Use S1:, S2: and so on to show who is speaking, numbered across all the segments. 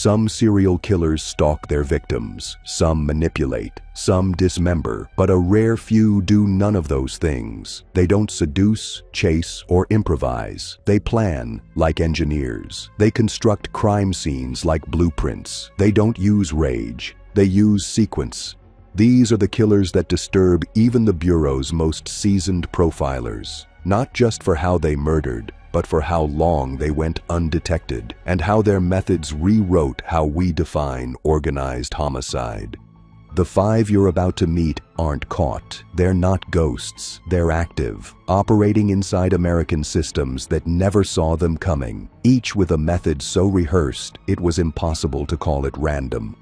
S1: Some serial killers stalk their victims, some manipulate, some dismember, but a rare few do none of those things. They don't seduce, chase, or improvise. They plan, like engineers. They construct crime scenes like blueprints. They don't use rage. They use sequence. These are the killers that disturb even the Bureau's most seasoned profilers, not just for how they murdered, but for how long they went undetected, and how their methods rewrote how we define organized homicide. The 5 you're about to meet aren't caught. They're not ghosts. They're active, operating inside American systems that never saw them coming, each with a method so rehearsed it was impossible to call it random.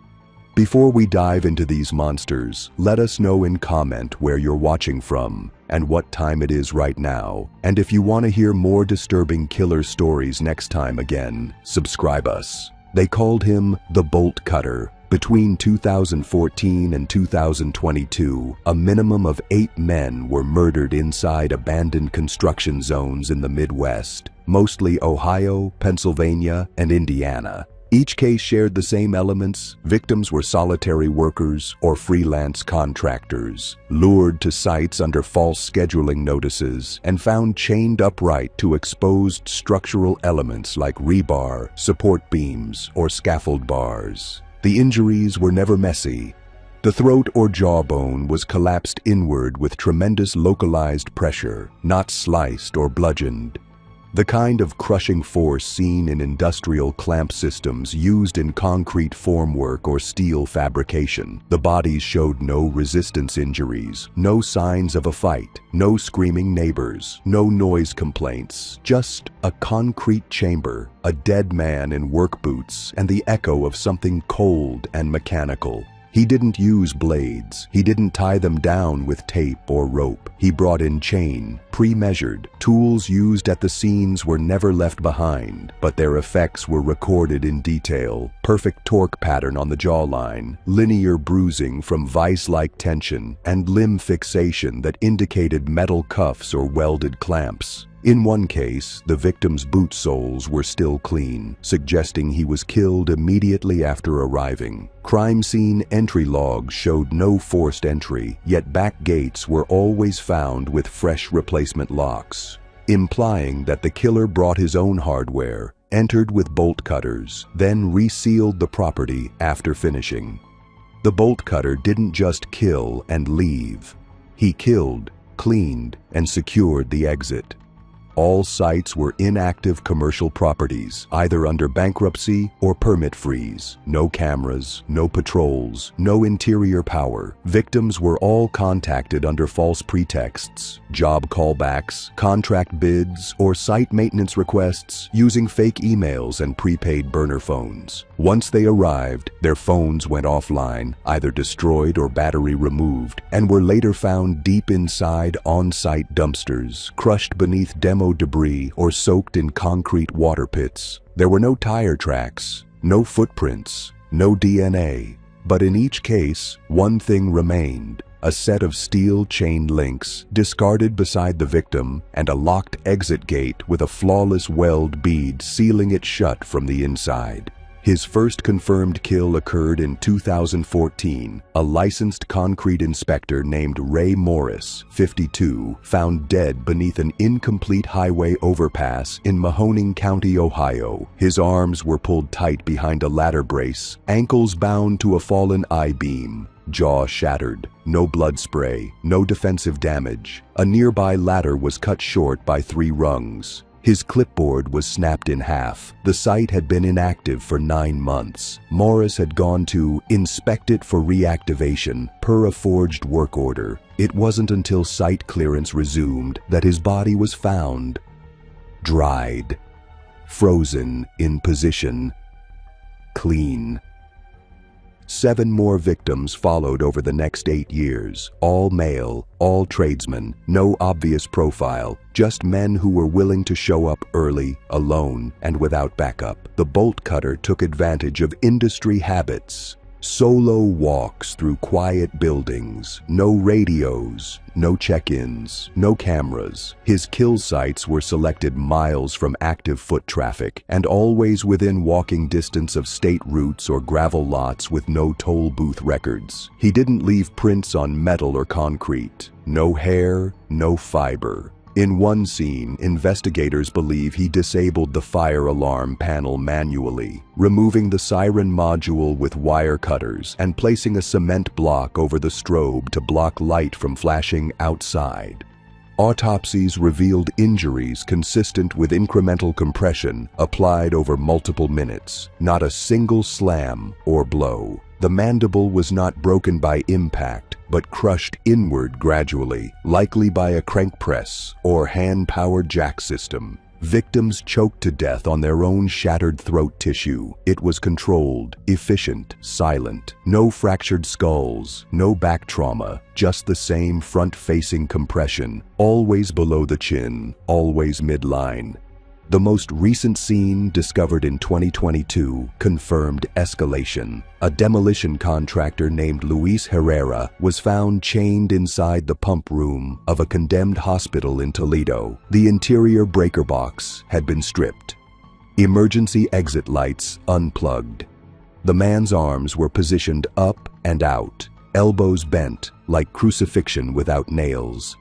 S1: Before we dive into these monsters, let us know in comment where you're watching from and what time it is right now. And if you want to hear more disturbing killer stories next time again, subscribe us. They called him the Bolt Cutter. Between 2014 and 2022, a minimum of 8 men were murdered inside abandoned construction zones in the Midwest, mostly Ohio, Pennsylvania, and Indiana. Each case shared the same elements. Victims were solitary workers or freelance contractors, lured to sites under false scheduling notices and found chained upright to exposed structural elements like rebar, support beams, or scaffold bars. The injuries were never messy. The throat or jawbone was collapsed inward with tremendous localized pressure, not sliced or bludgeoned. The kind of crushing force seen in industrial clamp systems used in concrete formwork or steel fabrication. The bodies showed no resistance injuries, no signs of a fight, no screaming neighbors, no noise complaints, just a concrete chamber, a dead man in work boots, and the echo of something cold and mechanical. He didn't use blades. He didn't tie them down with tape or rope. He brought in chain, pre-measured. Tools used at the scenes were never left behind, but their effects were recorded in detail. Perfect torque pattern on the jawline, linear bruising from vice-like tension, and limb fixation that indicated metal cuffs or welded clamps. In one case, the victim's boot soles were still clean, suggesting he was killed immediately after arriving. Crime scene entry logs showed no forced entry, yet back gates were always found with fresh replacement locks, implying that the killer brought his own hardware, entered with bolt cutters, then resealed the property after finishing. The bolt cutter didn't just kill and leave. He killed, cleaned, and secured the exit. All sites were inactive commercial properties, either under bankruptcy or permit freeze. No cameras, no patrols, no interior power. Victims were all contacted under false pretexts, job callbacks, contract bids, or site maintenance requests using fake emails and prepaid burner phones. Once they arrived, their phones went offline, either destroyed or battery removed, and were later found deep inside on-site dumpsters, crushed beneath demo debris or soaked in concrete water pits. There were no tire tracks, no footprints, no DNA. But in each case, one thing remained: a set of steel chain links discarded beside the victim and a locked exit gate with a flawless weld bead sealing it shut from the inside. His first confirmed kill occurred in 2014. A licensed concrete inspector named Ray Morris, 52, found dead beneath an incomplete highway overpass in Mahoning County, Ohio. His arms were pulled tight behind a ladder brace, ankles bound to a fallen I-beam, jaw shattered. No blood spray, no defensive damage. A nearby ladder was cut short by 3 rungs. His clipboard was snapped in half. The site had been inactive for 9 months. Morris had gone to inspect it for reactivation per a forged work order. It wasn't until site clearance resumed that his body was found. Dried. Frozen in position. Clean. 7 more victims followed over the next 8 years, all male, all tradesmen, no obvious profile, just men who were willing to show up early, alone, and without backup. The bolt cutter took advantage of industry habits: Solo walks through quiet buildings, no radios, no check-ins, no cameras. His kill sites were selected miles from active foot traffic and always within walking distance of state routes or gravel lots with no toll booth records. He didn't leave prints on metal or concrete. No hair, no fiber. In one scene, investigators believe he disabled the fire alarm panel manually, removing the siren module with wire cutters and placing a cement block over the strobe to block light from flashing outside. Autopsies revealed injuries consistent with incremental compression applied over multiple minutes, not a single slam or blow. The mandible was not broken by impact, but crushed inward gradually, likely by a crank press or hand-powered jack system. Victims choked to death on their own shattered throat tissue. It was controlled, efficient, silent. No fractured skulls, no back trauma, just the same front-facing compression, always below the chin, always midline. The most recent scene, discovered in 2022, confirmed escalation. A demolition contractor named Luis Herrera was found chained inside the pump room of a condemned hospital in Toledo. The interior breaker box had been stripped. Emergency exit lights unplugged. The man's arms were positioned up and out, elbows bent like crucifixion without nails.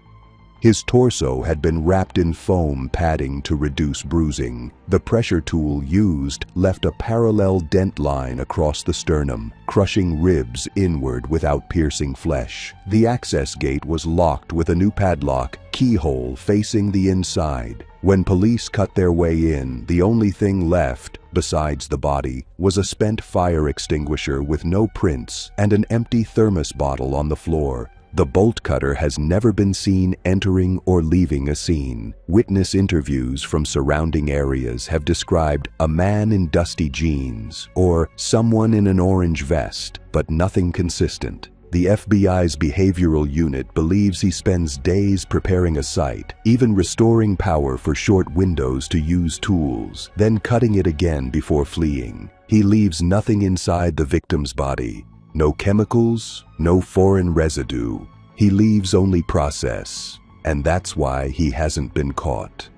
S1: His torso had been wrapped in foam padding to reduce bruising. The pressure tool used left a parallel dent line across the sternum, crushing ribs inward without piercing flesh. The access gate was locked with a new padlock, keyhole facing the inside. When police cut their way in, the only thing left, besides the body, was a spent fire extinguisher with no prints and an empty thermos bottle on the floor. The bolt cutter has never been seen entering or leaving a scene. Witness interviews from surrounding areas have described a man in dusty jeans or someone in an orange vest, but nothing consistent. The FBI's behavioral unit believes he spends days preparing a site, even restoring power for short windows to use tools, then cutting it again before fleeing. He leaves nothing inside the victim's body. No chemicals, no foreign residue. He leaves only process, and that's why he hasn't been caught.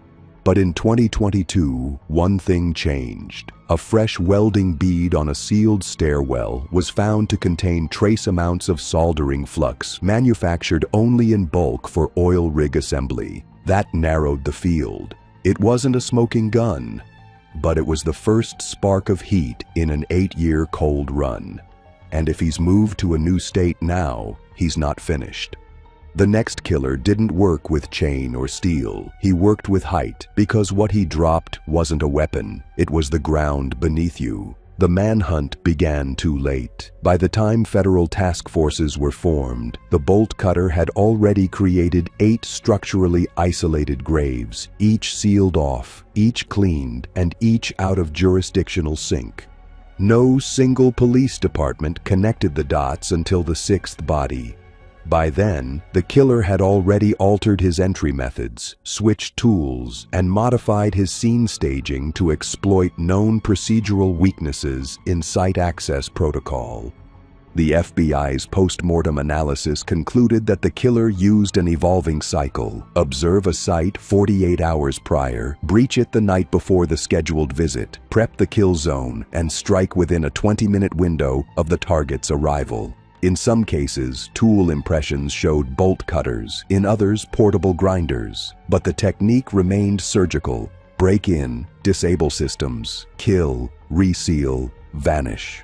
S1: But in 2022, one thing changed. A fresh welding bead on a sealed stairwell was found to contain trace amounts of soldering flux manufactured only in bulk for oil rig assembly. That narrowed the field. It wasn't a smoking gun, but it was the first spark of heat in an 8-year cold run. And if he's moved to a new state now, he's not finished. The next killer didn't work with chain or steel. He worked with height, because what he dropped wasn't a weapon. It was the ground beneath you. The manhunt began too late. By the time federal task forces were formed, the bolt cutter had already created 8 structurally isolated graves, each sealed off, each cleaned, and each out of jurisdictional sync. No single police department connected the dots until the 6th body. By then, the killer had already altered his entry methods, switched tools, and modified his scene staging to exploit known procedural weaknesses in site access protocol. The FBI's post-mortem analysis concluded that the killer used an evolving cycle: observe a site 48 hours prior, breach it the night before the scheduled visit, prep the kill zone, and strike within a 20-minute window of the target's arrival. In some cases, tool impressions showed bolt cutters, in others portable grinders. But the technique remained surgical: break in, disable systems, kill, reseal, vanish.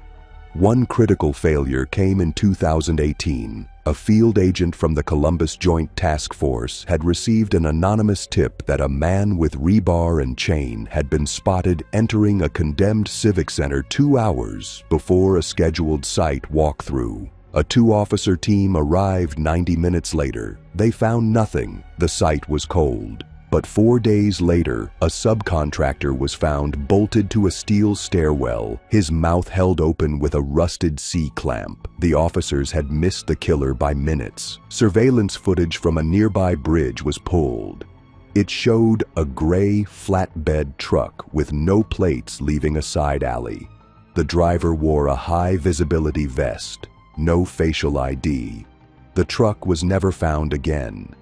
S1: One critical failure came in 2018. A field agent from the Columbus Joint Task Force had received an anonymous tip that a man with rebar and chain had been spotted entering a condemned civic center 2 hours before a scheduled site walkthrough. A 2-officer team arrived 90 minutes later. They found nothing. The site was cold. But 4 days later, a subcontractor was found bolted to a steel stairwell, his mouth held open with a rusted C-clamp. The officers had missed the killer by minutes. Surveillance footage from a nearby bridge was pulled. It showed a gray flatbed truck with no plates leaving a side alley. The driver wore a high-visibility vest, no facial ID. The truck was never found again.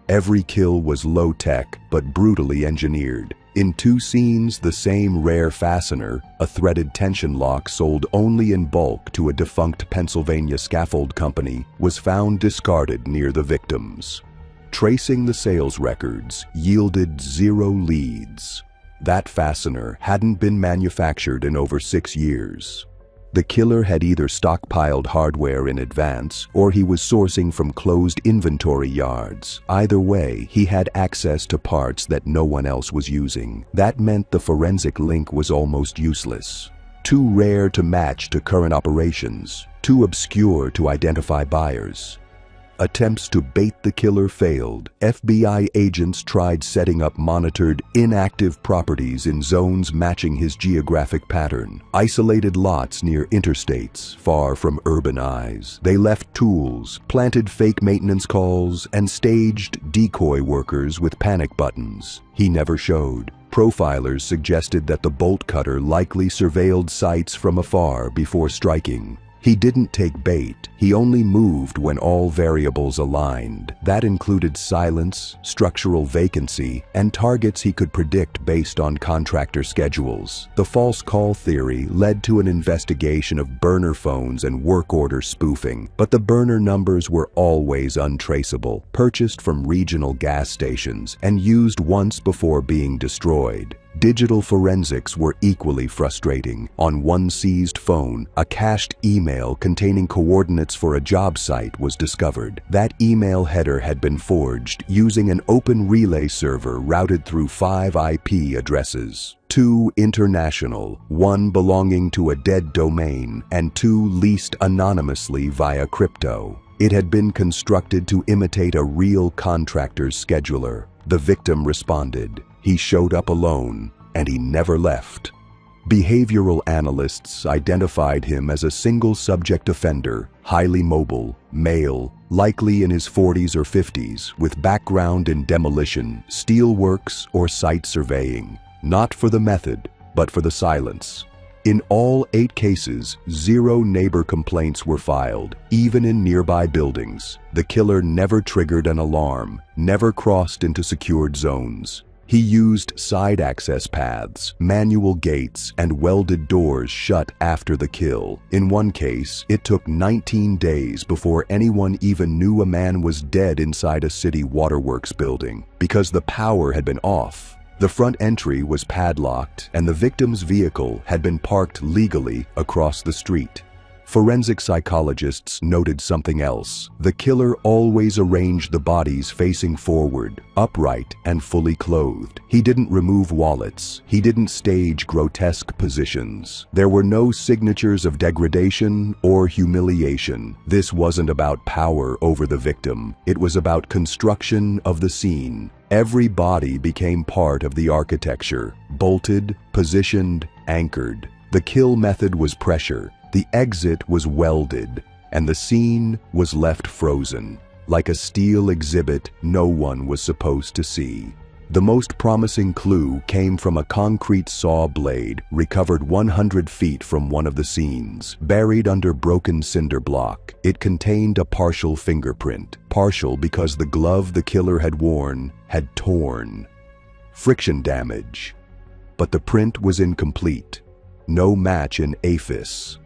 S1: Every kill was low-tech but brutally engineered. In 2 scenes, the same rare fastener, a threaded tension lock sold only in bulk to a defunct Pennsylvania scaffold company, was found discarded near the victims. Tracing the sales records yielded 0 leads. That fastener hadn't been manufactured in over 6 years. The killer had either stockpiled hardware in advance or he was sourcing from closed inventory yards. Either way, he had access to parts that no one else was using. That meant the forensic link was almost useless. Too rare to match to current operations, too obscure to identify buyers. Attempts to bait the killer failed. FBI agents tried setting up monitored, inactive properties in zones matching his geographic pattern. Isolated lots near interstates, far from urban eyes. They left tools, planted fake maintenance calls, and staged decoy workers with panic buttons. He never showed. Profilers suggested that the bolt cutter likely surveilled sites from afar before striking. He didn't take bait, he only moved when all variables aligned. That included silence, structural vacancy, and targets he could predict based on contractor schedules. The false call theory led to an investigation of burner phones and work order spoofing, but the burner numbers were always untraceable, purchased from regional gas stations, and used once before being destroyed. Digital forensics were equally frustrating. On one seized phone, a cached email containing coordinates for a job site was discovered. That email header had been forged using an open relay server routed through 5 IP addresses. 2 international, 1 belonging to a dead domain, and 2 leased anonymously via crypto. It had been constructed to imitate a real contractor's scheduler. The victim responded. He showed up alone, and he never left. Behavioral analysts identified him as a single-subject offender, highly mobile, male, likely in his 40s or 50s, with background in demolition, steelworks, or site surveying. Not for the method, but for the silence. In all 8 cases, 0 neighbor complaints were filed, even in nearby buildings. The killer never triggered an alarm, never crossed into secured zones. He used side access paths, manual gates, and welded doors shut after the kill. In one case, it took 19 days before anyone even knew a man was dead inside a city waterworks building, because the power had been off. The front entry was padlocked, and the victim's vehicle had been parked legally across the street. Forensic psychologists noted something else. The killer always arranged the bodies facing forward, upright and fully clothed. He didn't remove wallets. He didn't stage grotesque positions. There were no signatures of degradation or humiliation. This wasn't about power over the victim. It was about construction of the scene. Every body became part of the architecture, bolted, positioned, anchored. The kill method was pressure. The exit was welded, and the scene was left frozen, like a steel exhibit no one was supposed to see. The most promising clue came from a concrete saw blade recovered 100 feet from one of the scenes, buried under broken cinder block. It contained a partial fingerprint, partial because the glove the killer had worn had torn. Friction damage. But the print was incomplete. No match in AFIS.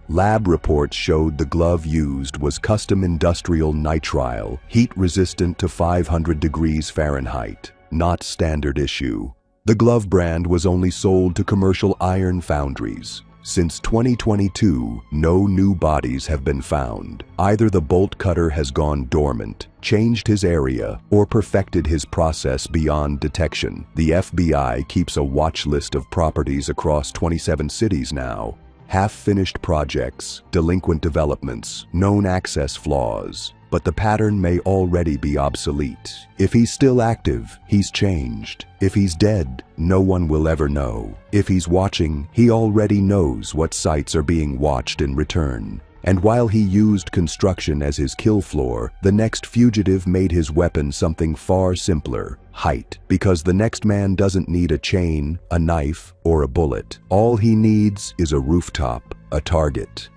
S1: Lab reports showed the glove used was custom industrial nitrile, heat-resistant to 500 degrees Fahrenheit, not standard issue. The glove brand was only sold to commercial iron foundries. Since 2022, no new bodies have been found. Either the bolt cutter has gone dormant, changed his area, or perfected his process beyond detection. The FBI keeps a watch list of properties across 27 cities now. Half-finished projects, delinquent developments, known access flaws. But the pattern may already be obsolete. If he's still active, he's changed. If he's dead, no one will ever know. If he's watching, he already knows what sites are being watched in return. And while he used construction as his kill floor, the next fugitive made his weapon something far simpler: height. Because the next man doesn't need a chain, a knife, or a bullet. All he needs is a rooftop, a target,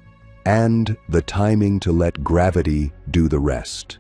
S1: and the timing to let gravity do the rest.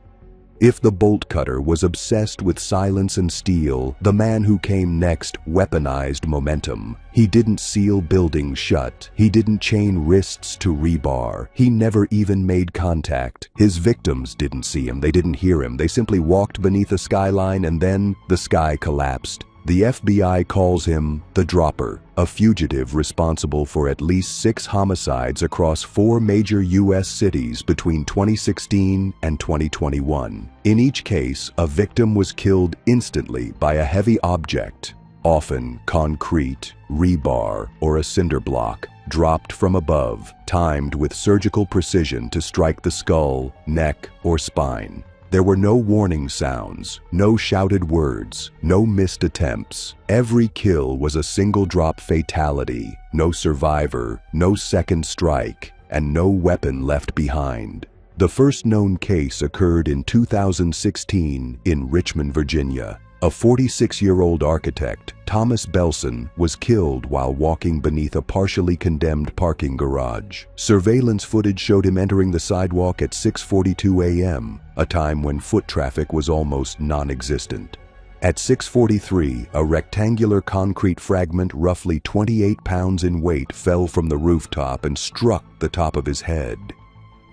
S1: If the bolt cutter was obsessed with silence and steel, the man who came next weaponized momentum. He didn't seal buildings shut. He didn't chain wrists to rebar. He never even made contact. His victims didn't see him. They didn't hear him. They simply walked beneath a skyline, and then the sky collapsed. The FBI calls him the Dropper, a fugitive responsible for at least 6 homicides across 4 major U.S. cities between 2016 and 2021. In each case, a victim was killed instantly by a heavy object, often concrete, rebar, or a cinder block, dropped from above, timed with surgical precision to strike the skull, neck, or spine. There were no warning sounds, no shouted words, no missed attempts. Every kill was a single-drop fatality, no survivor, no second strike, and no weapon left behind. The first known case occurred in 2016 in Richmond, Virginia. A 46-year-old architect, Thomas Belson, was killed while walking beneath a partially condemned parking garage. Surveillance footage showed him entering the sidewalk at 6:42 a.m., a time when foot traffic was almost non-existent. At 6:43, a rectangular concrete fragment roughly 28 pounds in weight fell from the rooftop and struck the top of his head.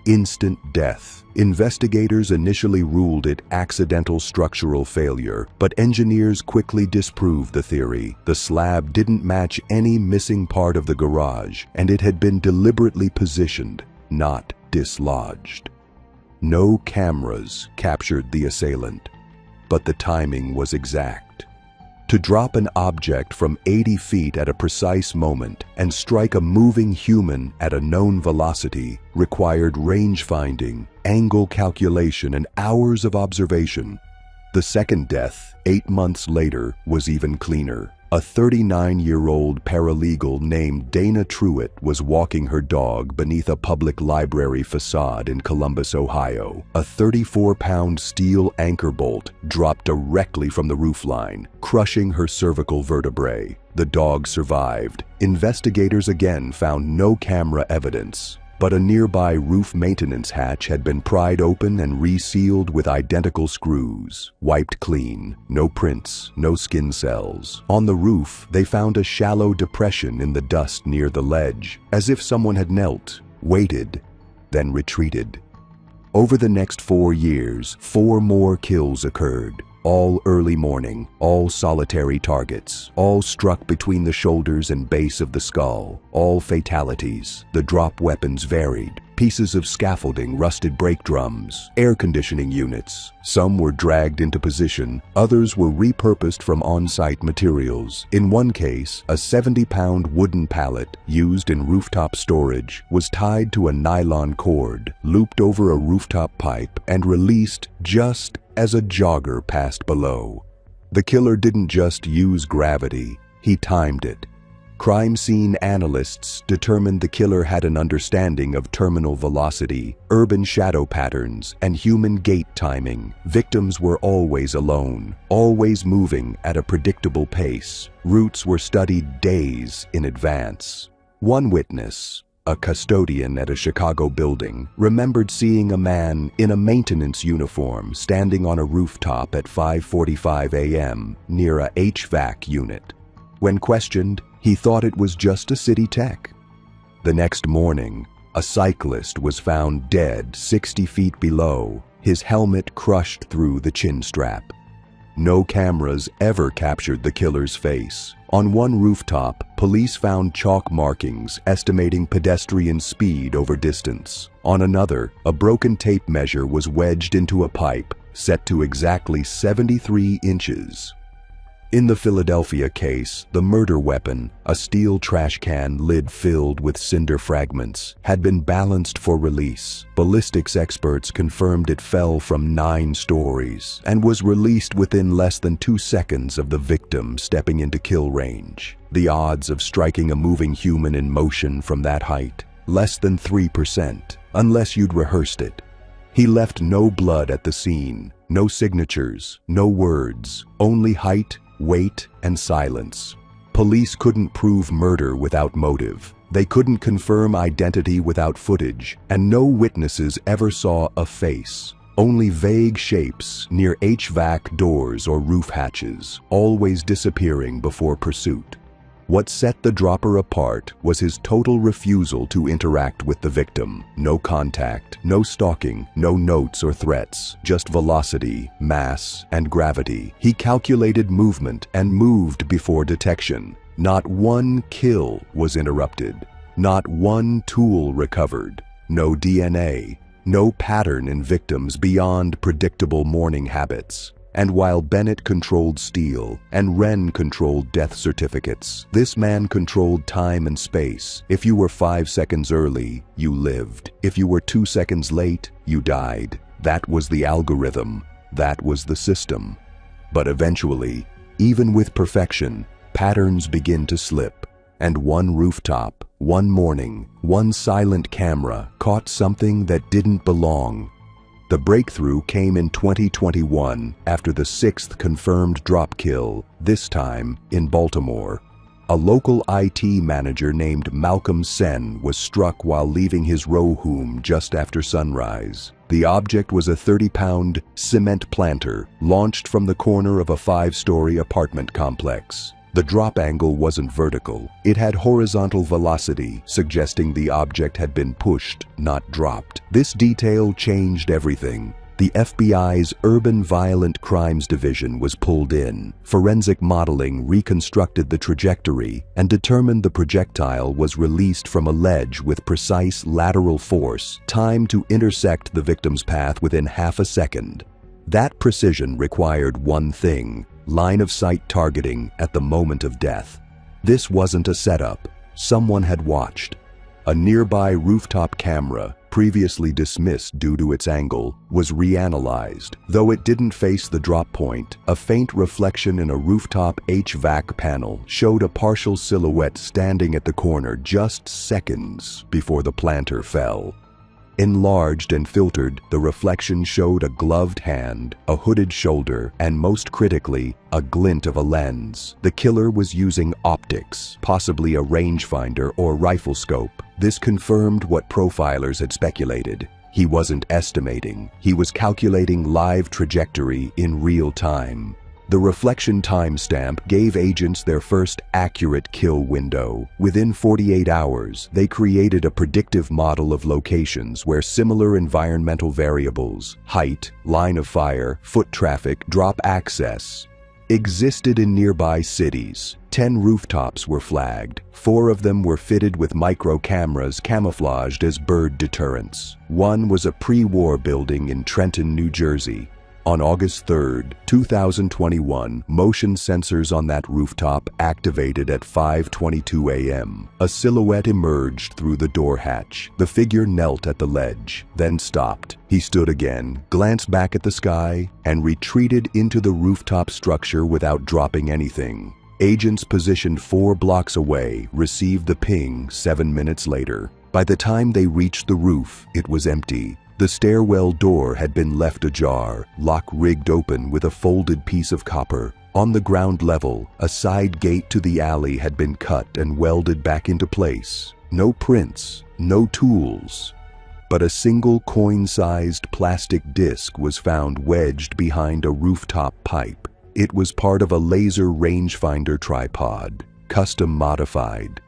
S1: Instant death. Investigators initially ruled it accidental structural failure, but engineers quickly disproved the theory. The slab didn't match any missing part of the garage, and it had been deliberately positioned, not dislodged. No cameras captured the assailant, but the timing was exact. To drop an object from 80 feet at a precise moment and strike a moving human at a known velocity required range finding, angle calculation, and hours of observation. The second death, 8 months later, was even cleaner. A 39-year-old paralegal named Dana Truitt was walking her dog beneath a public library facade in Columbus, Ohio. A 34-pound steel anchor bolt dropped directly from the roofline, crushing her cervical vertebrae. The dog survived. Investigators again found no camera evidence, but a nearby roof maintenance hatch had been pried open and resealed with identical screws, wiped clean, no prints, no skin cells. On the roof, they found a shallow depression in the dust near the ledge, as if someone had knelt, waited, then retreated. Over the next 4 years, 4 more kills occurred. All early morning, all solitary targets, all struck between the shoulders and base of the skull, all fatalities. The drop weapons varied. Pieces of scaffolding, rusted brake drums, air conditioning units. Some were dragged into position, others were repurposed from on-site materials. In one case, a 70-pound wooden pallet used in rooftop storage was tied to a nylon cord, looped over a rooftop pipe, and released just as a jogger passed below. The killer didn't just use gravity, he timed it. Crime scene analysts determined the killer had an understanding of terminal velocity, urban shadow patterns, and human gait timing. Victims were always alone, always moving at a predictable pace. Routes were studied days in advance. One witness, a custodian at a Chicago building, remembered seeing a man in a maintenance uniform standing on a rooftop at 5:45 a.m. near a HVAC unit. When questioned, he thought it was just a city tech. The next morning, a cyclist was found dead 60 feet below, his helmet crushed through the chin strap. No cameras ever captured the killer's face. On one rooftop, police found chalk markings estimating pedestrian speed over distance. On another, a broken tape measure was wedged into a pipe, set to exactly 73 inches. In the Philadelphia case, the murder weapon, a steel trash can lid filled with cinder fragments, had been balanced for release. Ballistics experts confirmed it fell from 9 stories and was released within less than 2 seconds of the victim stepping into kill range. The odds of striking a moving human in motion from that height, less than 3%. unless you'd rehearsed it. He left no blood at the scene, no signatures, no words, only height, weight, and silence. Police couldn't prove murder without motive. They couldn't confirm identity without footage, and no witnesses ever saw a face. Only vague shapes near HVAC doors or roof hatches, always disappearing before pursuit. What set the dropper apart was his total refusal to interact with the victim. No contact, no stalking, no notes or threats, just velocity, mass, and gravity. He calculated movement and moved before detection. Not one kill was interrupted. Not one tool recovered. No DNA. No pattern in victims beyond predictable morning habits. And while Bennett controlled steel and Wren controlled death certificates, this man controlled time and space. If you were 5 seconds early, you lived. If you were 2 seconds late, you died. That was the algorithm. That was the system. But eventually, even with perfection, patterns begin to slip. And one rooftop, one morning, one silent camera caught something that didn't belong. The breakthrough came in 2021 after the 6th confirmed drop kill, this time in Baltimore. A local IT manager named Malcolm Sen was struck while leaving his row home just after sunrise. The object was a 30-pound cement planter launched from the corner of a 5-story apartment complex. The drop angle wasn't vertical. It had horizontal velocity, suggesting the object had been pushed, not dropped. This detail changed everything. The FBI's Urban Violent Crimes Division was pulled in. Forensic modeling reconstructed the trajectory and determined the projectile was released from a ledge with precise lateral force, timed to intersect the victim's path within half a second. That precision required one thing: line-of-sight targeting at the moment of death. This wasn't a setup. Someone had watched. A nearby rooftop camera, previously dismissed due to its angle, was reanalyzed. Though it didn't face the drop point, a faint reflection in a rooftop HVAC panel showed a partial silhouette standing at the corner just seconds before the planter fell. Enlarged and filtered, the reflection showed a gloved hand, a hooded shoulder, and most critically, a glint of a lens. The killer was using optics, possibly a rangefinder or rifle scope. This confirmed what profilers had speculated. He wasn't estimating, he was calculating live trajectory in real time. The reflection timestamp gave agents their first accurate kill window. Within 48 hours, they created a predictive model of locations where similar environmental variables, height, line of fire, foot traffic, drop access, existed in nearby cities. 10 rooftops were flagged. 4 of them were fitted with micro cameras camouflaged as bird deterrents. One was a pre-war building in Trenton, New Jersey. On August 3, 2021, motion sensors on that rooftop activated at 5:22 a.m. A silhouette emerged through the door hatch. The figure knelt at the ledge, then stopped. He stood again, glanced back at the sky, and retreated into the rooftop structure without dropping anything. Agents positioned 4 blocks away received the ping 7 minutes later. By the time they reached the roof, it was empty. The stairwell door had been left ajar, lock rigged open with a folded piece of copper. On the ground level, a side gate to the alley had been cut and welded back into place. No prints, no tools. But a single coin-sized plastic disc was found wedged behind a rooftop pipe. It was part of a laser rangefinder tripod, custom modified.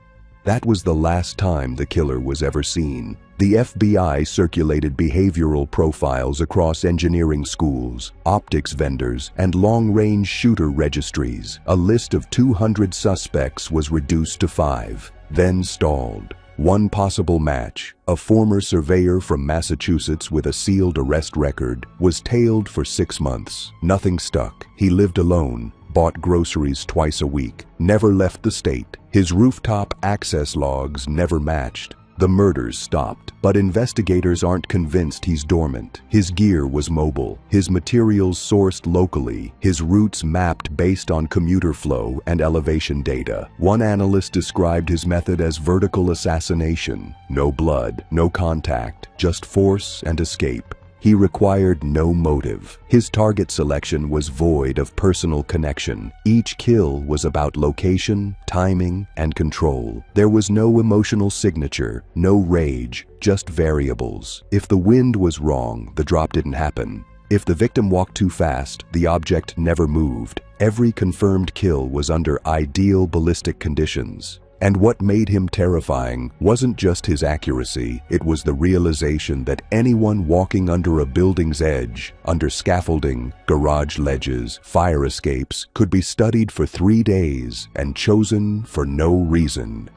S1: That was the last time the killer was ever seen. The FBI circulated behavioral profiles across engineering schools, optics vendors, and long-range shooter registries. A list of 200 suspects was reduced to 5, then stalled. One possible match, a former surveyor from Massachusetts with a sealed arrest record, was tailed for 6 months. Nothing stuck. He lived alone, bought groceries twice a week, never left the state. His rooftop access logs never matched. The murders stopped, but investigators aren't convinced he's dormant. His gear was mobile, his materials sourced locally, his routes mapped based on commuter flow and elevation data. One analyst described his method as vertical assassination. No blood, no contact, just force and escape. He required no motive. His target selection was void of personal connection. Each kill was about location, timing, and control. There was no emotional signature, no rage, just variables. If the wind was wrong, the drop didn't happen. If the victim walked too fast, the object never moved. Every confirmed kill was under ideal ballistic conditions. And what made him terrifying wasn't just his accuracy, it was the realization that anyone walking under a building's edge, under scaffolding, garage ledges, fire escapes, could be studied for 3 days and chosen for no reason.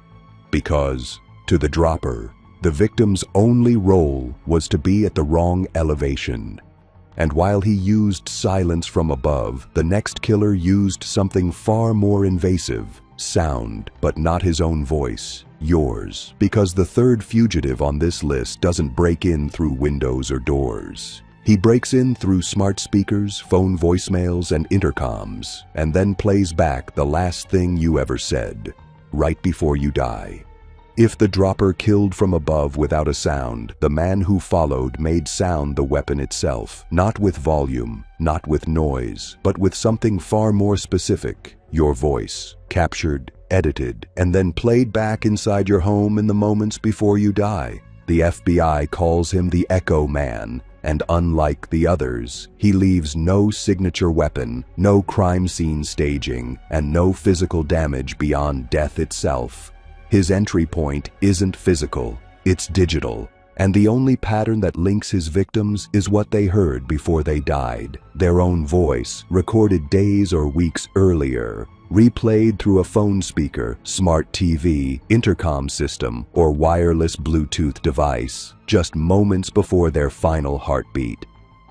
S1: Because, to the dropper, the victim's only role was to be at the wrong elevation. And while he used silence from above, the next killer used something far more invasive. Sound, but not his own voice, yours, because the third fugitive on this list doesn't break in through windows or doors. He breaks in through smart speakers, phone voicemails, and intercoms, and then plays back the last thing you ever said, right before you die. If the dropper killed from above without a sound, the man who followed made sound the weapon itself, not with volume, not with noise, but with something far more specific, your voice, captured, edited, and then played back inside your home in the moments before you die. The FBI calls him the Echo Man, and unlike the others, he leaves no signature weapon, no crime scene staging, and no physical damage beyond death itself. His entry point isn't physical, it's digital, and the only pattern that links his victims is what they heard before they died, their own voice, recorded days or weeks earlier, replayed through a phone speaker, smart TV, intercom system, or wireless Bluetooth device, just moments before their final heartbeat.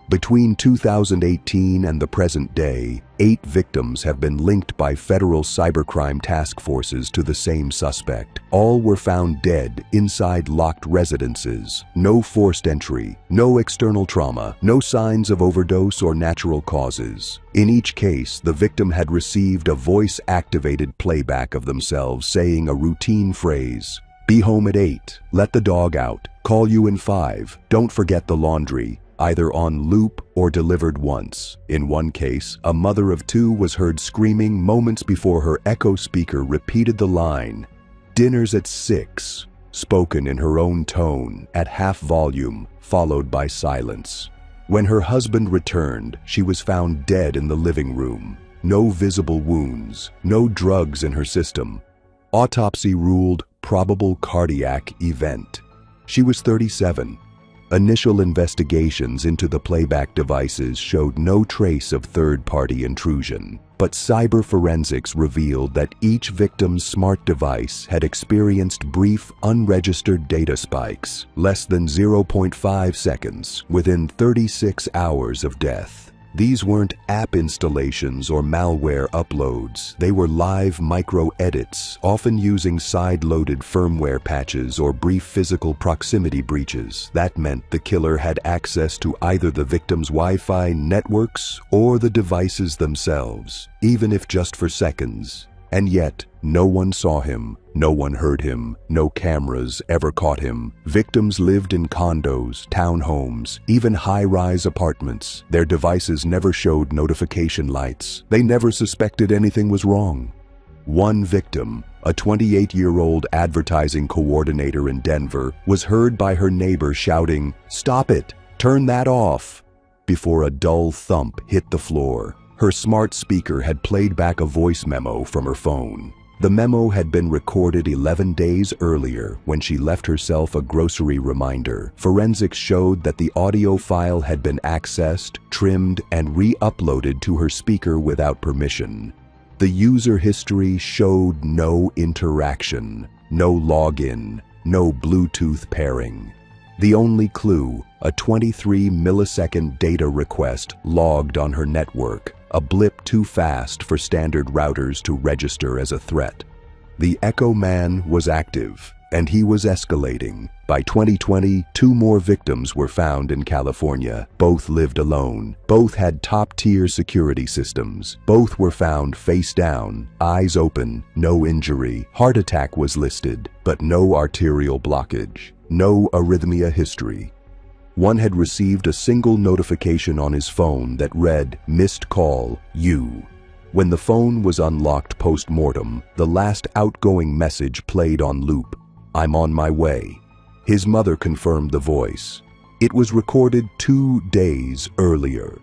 S1: Between 2018 and the present day, 8 victims have been linked by federal cybercrime task forces to the same suspect. All were found dead inside locked residences. No forced entry, no external trauma, no signs of overdose or natural causes. In each case, the victim had received a voice-activated playback of themselves saying a routine phrase. Be home at 8, let the dog out, call you in 5, don't forget the laundry, either on loop or delivered once. In one case, a mother of 2 was heard screaming moments before her Echo speaker repeated the line, "Dinner's at 6, spoken in her own tone, at half volume, followed by silence. When her husband returned, she was found dead in the living room. No visible wounds, no drugs in her system. Autopsy ruled probable cardiac event. She was 37. Initial investigations into the playback devices showed no trace of third-party intrusion, but cyber forensics revealed that each victim's smart device had experienced brief, unregistered data spikes, less than 0.5 seconds, within 36 hours of death. These weren't app installations or malware uploads. They were live micro-edits, often using side-loaded firmware patches or brief physical proximity breaches. That meant the killer had access to either the victim's Wi-Fi networks or the devices themselves, even if just for seconds. And yet, no one saw him, no one heard him, no cameras ever caught him. Victims lived in condos, townhomes, even high-rise apartments. Their devices never showed notification lights. They never suspected anything was wrong. One victim, a 28-year-old advertising coordinator in Denver, was heard by her neighbor shouting, "Stop it! Turn that off!" before a dull thump hit the floor. Her smart speaker had played back a voice memo from her phone. The memo had been recorded 11 days earlier when she left herself a grocery reminder. Forensics showed that the audio file had been accessed, trimmed, and re-uploaded to her speaker without permission. The user history showed no interaction, no login, no Bluetooth pairing. The only clue, a 23-millisecond data request logged on her network, a blip too fast for standard routers to register as a threat. The Echo Man was active. And he was escalating. By 2020, 2 more victims were found in California. Both lived alone. Both had top-tier security systems. Both were found face down, eyes open, no injury. Heart attack was listed, but no arterial blockage. No arrhythmia history. One had received a single notification on his phone that read, "Missed call, you." When the phone was unlocked post-mortem, the last outgoing message played on loop. "I'm on my way." His mother confirmed the voice. It was recorded 2 days earlier.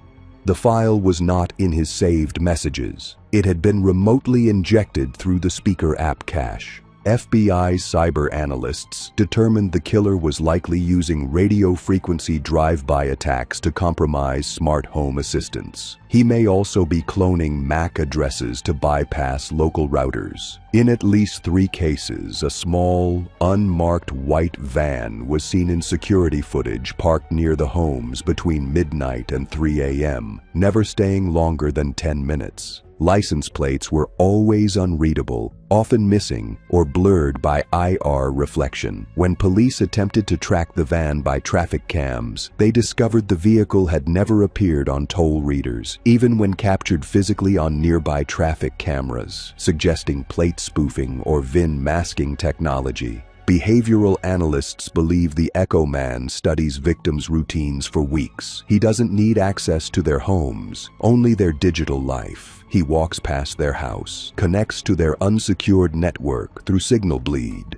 S1: The file was not in his saved messages. It had been remotely injected through the speaker app cache. FBI cyber analysts determined the killer was likely using radio frequency drive-by attacks to compromise smart home assistants. He may also be cloning MAC addresses to bypass local routers. In at least 3 cases, a small, unmarked white van was seen in security footage parked near the homes between midnight and 3 a.m., never staying longer than 10 minutes. License plates were always unreadable, often missing or blurred by IR reflection. When police attempted to track the van by traffic cams, they discovered the vehicle had never appeared on toll readers, even when captured physically on nearby traffic cameras, suggesting plate spoofing or VIN masking technology. Behavioral analysts believe the Echo Man studies victims' routines for weeks. He doesn't need access to their homes, only their digital life. He walks past their house, connects to their unsecured network through signal bleed,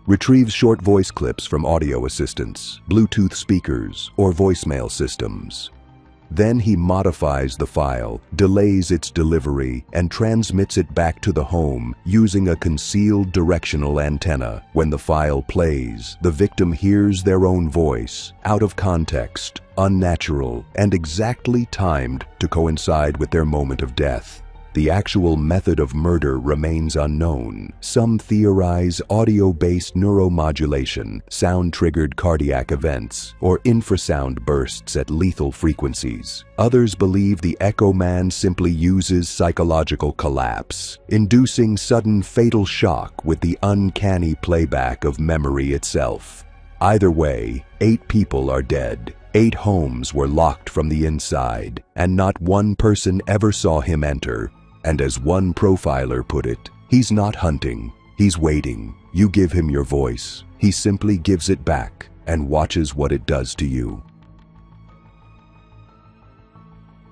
S1: retrieves short voice clips from audio assistants, Bluetooth speakers, or voicemail systems. Then he modifies the file, delays its delivery, and transmits it back to the home using a concealed directional antenna. When the file plays, the victim hears their own voice, out of context, unnatural, and exactly timed to coincide with their moment of death. The actual method of murder remains unknown. Some theorize audio-based neuromodulation, sound-triggered cardiac events, or infrasound bursts at lethal frequencies. Others believe the Echo Man simply uses psychological collapse, inducing sudden fatal shock with the uncanny playback of memory itself. Either way, 8 people are dead. 8 homes were locked from the inside, and not one person ever saw him enter. And as one profiler put it, he's not hunting, he's waiting. You give him your voice, he simply gives it back and watches what it does to you.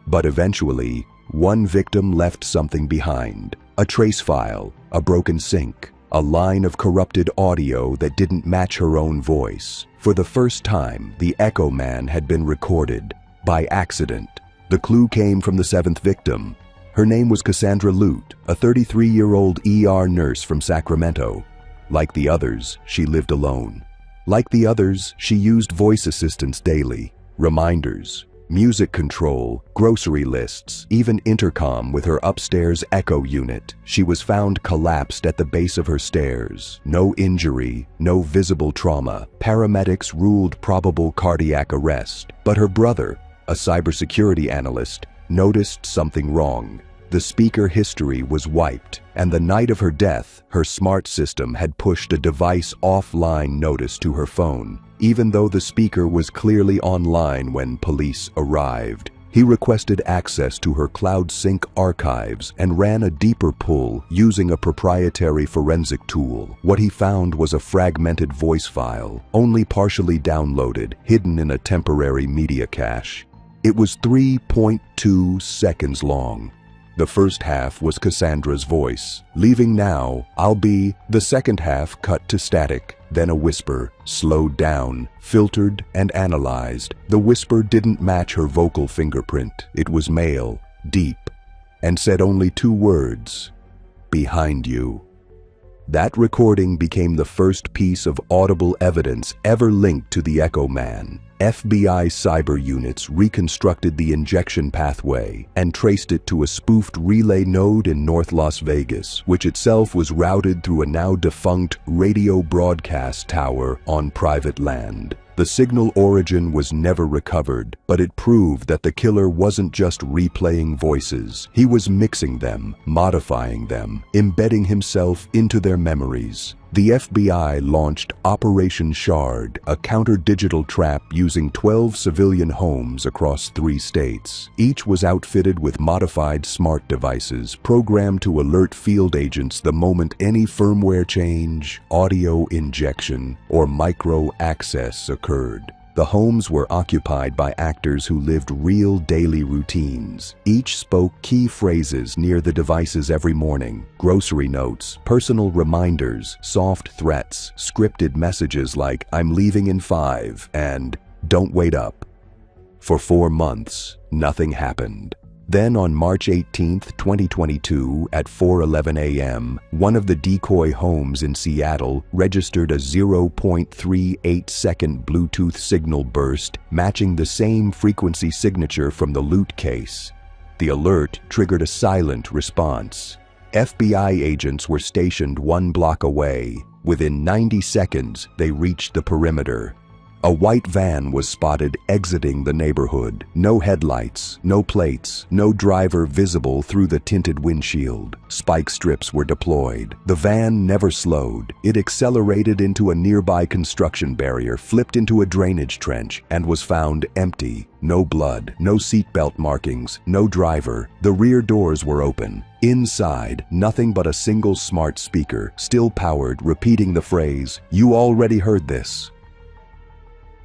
S1: But eventually, one victim left something behind. A trace file, a broken sink, a line of corrupted audio that didn't match her own voice. For the first time, the Echo Man had been recorded by accident. The clue came from the 7th victim. Her name was Cassandra Lute, a 33-year-old ER nurse from Sacramento. Like the others, she lived alone. Like the others, she used voice assistants daily, reminders, music control, grocery lists, even intercom with her upstairs Echo unit. She was found collapsed at the base of her stairs. No injury, no visible trauma. Paramedics ruled probable cardiac arrest. But her brother, a cybersecurity analyst, noticed something wrong. The speaker history was wiped, and the night of her death, her smart system had pushed a device offline notice to her phone, even though the speaker was clearly online when police arrived. He requested access to her cloud sync archives and ran a deeper pull using a proprietary forensic tool. What he found was a fragmented voice file, only partially downloaded, hidden in a temporary media cache. It was 3.2 seconds long. The first half was Cassandra's voice. "Leaving now, I'll be." The second half cut to static, then a whisper, slowed down, filtered, and analyzed. The whisper didn't match her vocal fingerprint. It was male, deep, and said only 2 words: "Behind you." That recording became the first piece of audible evidence ever linked to the Echo Man. FBI cyber units reconstructed the injection pathway and traced it to a spoofed relay node in North Las Vegas, which itself was routed through a now defunct radio broadcast tower on private land. The signal origin was never recovered, but it proved that the killer wasn't just replaying voices. He was mixing them, modifying them, embedding himself into their memories. The FBI launched Operation Shard, a counter-digital trap using 12 civilian homes across 3 states. Each was outfitted with modified smart devices programmed to alert field agents the moment any firmware change, audio injection, or micro-access occurred. The homes were occupied by actors who lived real daily routines. Each spoke key phrases near the devices every morning: grocery notes, personal reminders, soft threats, scripted messages like "I'm leaving in 5" and "Don't wait up." For 4 months, nothing happened. Then on March 18, 2022, at 4:11 a.m., one of the decoy homes in Seattle registered a 0.38-second Bluetooth signal burst, matching the same frequency signature from the loot case. The alert triggered a silent response. FBI agents were stationed 1 block away. Within 90 seconds, they reached the perimeter. A white van was spotted exiting the neighborhood. No headlights, no plates, no driver visible through the tinted windshield. Spike strips were deployed. The van never slowed. It accelerated into a nearby construction barrier, flipped into a drainage trench, and was found empty. No blood, no seatbelt markings, no driver. The rear doors were open. Inside, nothing but a single smart speaker, still powered, repeating the phrase, "You already heard this."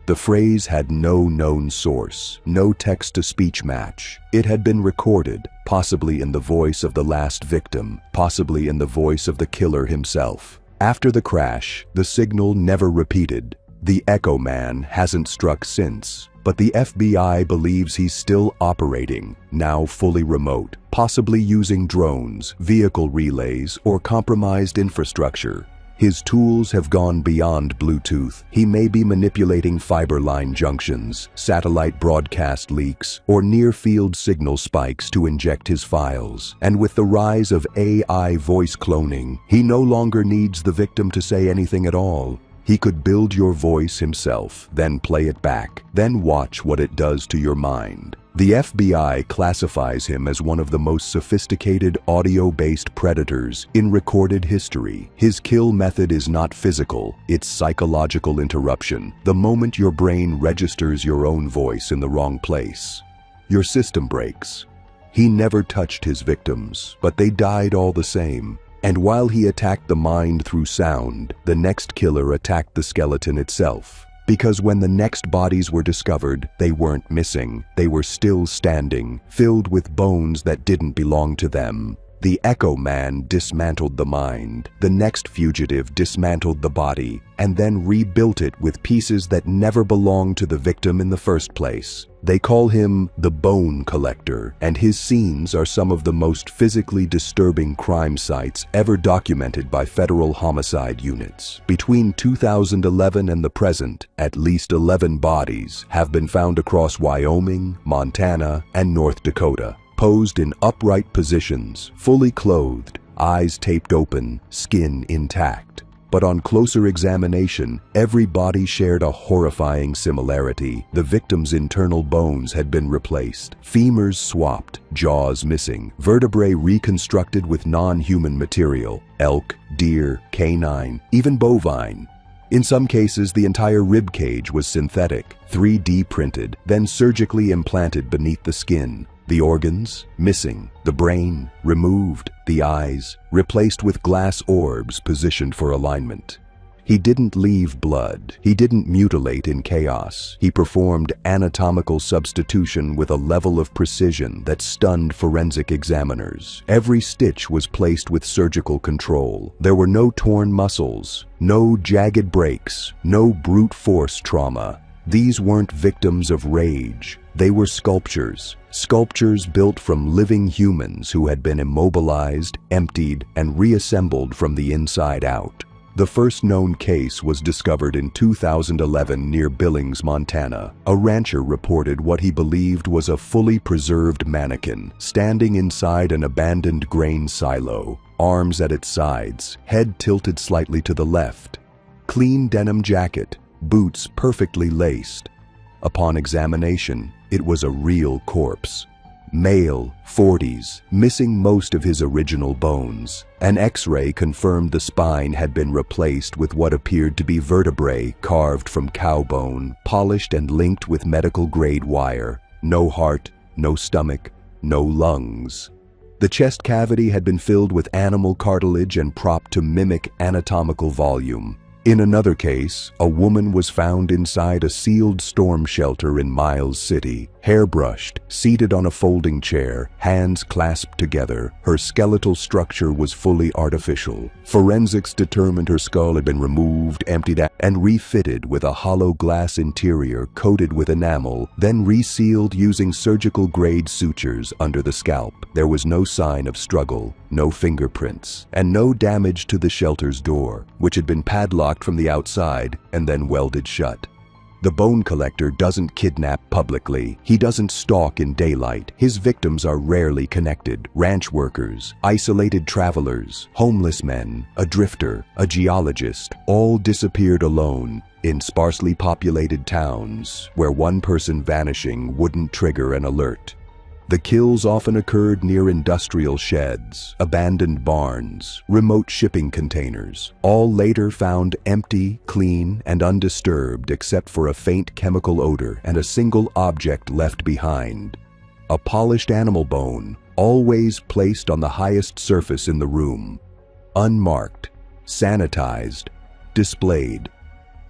S1: The phrase had no known source, no text-to-speech match. It had been recorded, possibly in the voice of the last victim, possibly in the voice of the killer himself. After the crash, the signal never repeated. The Echo Man hasn't struck since, but the FBI believes he's still operating, now fully remote, possibly using drones, vehicle relays, or compromised infrastructure. His tools have gone beyond Bluetooth. He may be manipulating fiber line junctions, satellite broadcast leaks, or near-field signal spikes to inject his files. And with the rise of AI voice cloning, he no longer needs the victim to say anything at all. He could build your voice himself, then play it back, then watch what it does to your mind. The FBI classifies him as one of the most sophisticated audio-based predators in recorded history. His kill method is not physical, it's psychological interruption. The moment your brain registers your own voice in the wrong place, your system breaks. He never touched his victims, but they died all the same. And while he attacked the mind through sound, the next killer attacked the skeleton itself. Because when the next bodies were discovered, they weren't missing. They were still standing, filled with bones that didn't belong to them. The Echo Man dismantled the mind. The next fugitive dismantled the body, and then rebuilt it with pieces that never belonged to the victim in the first place. They call him the Bone Collector, and his scenes are some of the most physically disturbing crime sites ever documented by federal homicide units. Between 2011 and the present, at least 11 bodies have been found across Wyoming, Montana, and North Dakota, posed in upright positions, fully clothed, eyes taped open, skin intact. But on closer examination, every body shared a horrifying similarity. The victim's internal bones had been replaced, femurs swapped, jaws missing, vertebrae reconstructed with non-human material: elk, deer, canine, even bovine. In some cases, the entire rib cage was synthetic, 3D printed, then surgically implanted beneath the skin. The organs, missing. The brain, removed. The eyes, replaced with glass orbs positioned for alignment. He didn't leave blood. He didn't mutilate in chaos. He performed anatomical substitution with a level of precision that stunned forensic examiners. Every stitch was placed with surgical control. There were no torn muscles, no jagged breaks, no brute force trauma. These weren't victims of rage. They were sculptures. Sculptures built from living humans who had been immobilized, emptied, and reassembled from the inside out. The first known case was discovered in 2011 near Billings, Montana. A rancher reported what he believed was a fully preserved mannequin standing inside an abandoned grain silo, arms at its sides, head tilted slightly to the left. Clean denim jacket, boots perfectly laced. Upon examination, it was a real corpse. Male, 40s, missing most of his original bones. An X-ray confirmed the spine had been replaced with what appeared to be vertebrae carved from cow bone, polished and linked with medical-grade wire. No heart, no stomach, no lungs. The chest cavity had been filled with animal cartilage and propped to mimic anatomical volume. In another case, a woman was found inside a sealed storm shelter in Miles City, hairbrushed, seated on a folding chair, hands clasped together. Her skeletal structure was fully artificial. Forensics determined her skull had been removed, emptied out, and refitted with a hollow glass interior coated with enamel, then resealed using surgical-grade sutures under the scalp. There was no sign of struggle, no fingerprints, and no damage to the shelter's door, which had been padlocked from the outside and then welded shut. The bone collector doesn't kidnap publicly. He doesn't stalk in daylight. His victims are rarely connected. Ranch workers, isolated travelers, homeless men, a drifter, a geologist, all disappeared alone in sparsely populated towns where one person vanishing wouldn't trigger an alert. The kills often occurred near industrial sheds, abandoned barns, remote shipping containers, all later found empty, clean, and undisturbed except for a faint chemical odor and a single object left behind. A polished animal bone, always placed on the highest surface in the room. Unmarked, sanitized, displayed.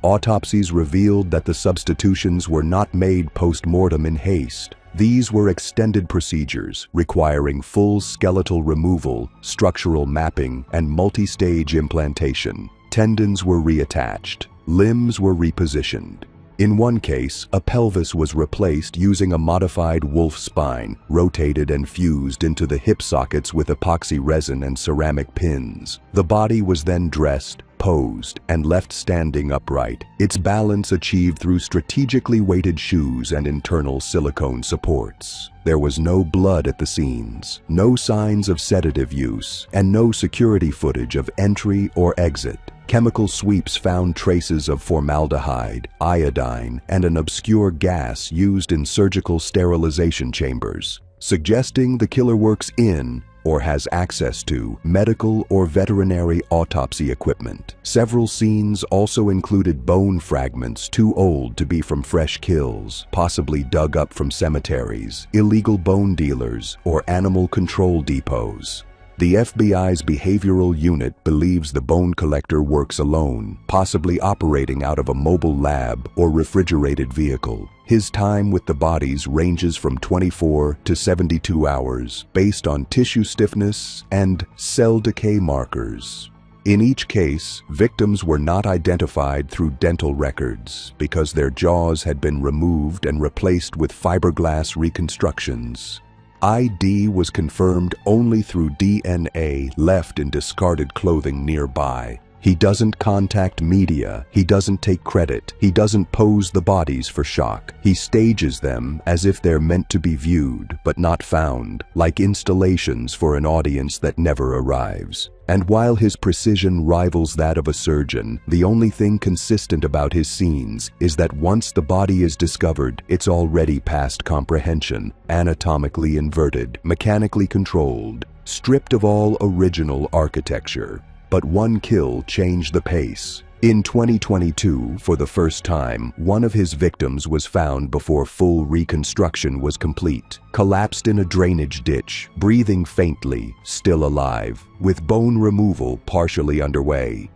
S1: Autopsies revealed that the substitutions were not made post-mortem in haste. These were extended procedures requiring full skeletal removal, structural mapping, and multi-stage implantation. Tendons were reattached. Limbs were repositioned. In one case, a pelvis was replaced using a modified wolf spine, rotated and fused into the hip sockets with epoxy resin and ceramic pins. The body was then dressed, posed, and left standing upright, its balance achieved through strategically weighted shoes and internal silicone supports. There was no blood at the scenes, no signs of sedative use, and no security footage of entry or exit. Chemical sweeps found traces of formaldehyde, iodine, and an obscure gas used in surgical sterilization chambers, suggesting the killer works in or has access to medical or veterinary autopsy equipment. Several scenes also included bone fragments too old to be from fresh kills, possibly dug up from cemeteries, illegal bone dealers, or animal control depots. The FBI's behavioral unit believes the bone collector works alone, possibly operating out of a mobile lab or refrigerated vehicle. His time with the bodies ranges from 24 to 72 hours, based on tissue stiffness and cell decay markers. In each case, victims were not identified through dental records because their jaws had been removed and replaced with fiberglass reconstructions. ID was confirmed only through DNA left in discarded clothing nearby. He doesn't contact media, he doesn't take credit, he doesn't pose the bodies for shock. He stages them as if they're meant to be viewed but not found, like installations for an audience that never arrives. And while his precision rivals that of a surgeon, the only thing consistent about his scenes is that once the body is discovered, it's already past comprehension, anatomically inverted, mechanically controlled, stripped of all original architecture. But one kill changed the pace. In 2022, for the first time, one of his victims was found before full reconstruction was complete, collapsed in a drainage ditch, breathing faintly, still alive, with bone removal partially underway.